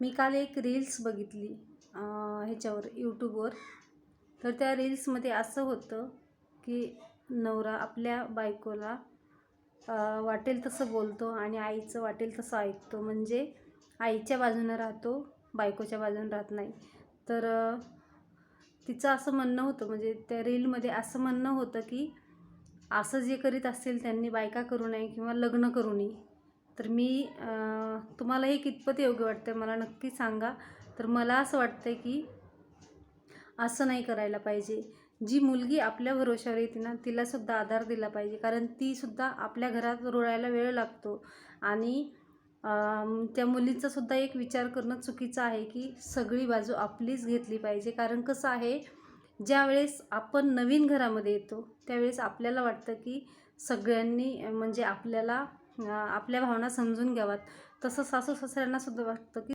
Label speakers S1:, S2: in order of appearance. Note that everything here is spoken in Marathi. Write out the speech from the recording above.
S1: मी काल एक रील्स बघितली ह्याच्यावर यूट्यूबवर. तर त्या रील्समध्ये असं होतं की नवरा आपल्या बायकोला वाटेल तसं बोलतो आणि आईचं वाटेल तसं ऐकतो. म्हणजे आईच्या बाजूनं राहतो, बायकोच्या बाजूनं राहत नाही. तर तिचं असं म्हणणं होतं, म्हणजे त्या रीलमध्ये असं म्हणणं होतं की असं जे करीत असतील त्यांनी बायका करू नये किंवा लग्न करू नये. तर मी तुम्हाला हे कितपत योग्य वाटतं मला नक्की सांगा. तर मला असं वाटतं की असं नाही करायला पाहिजे. जी मुलगी आपल्या भरोश्यावर येते ना, तिलासुद्धा आधार दिला पाहिजे, कारण तीसुद्धा आपल्या घरात रुळायला वेळ लागतो. आणि त्या मुलीचासुद्धा एक विचार करणं चुकीचं आहे की सगळी बाजू आपलीच घेतली पाहिजे. कारण कसं आहे, ज्यावेळेस आपण नवीन घरामध्ये येतो त्यावेळेस आपल्याला वाटतं की सगळ्यांनी म्हणजे आपल्याला आपल्या भावना समजून घ्याव्यात. तसं सासू सासऱ्यांनासुद्धा वाटतं की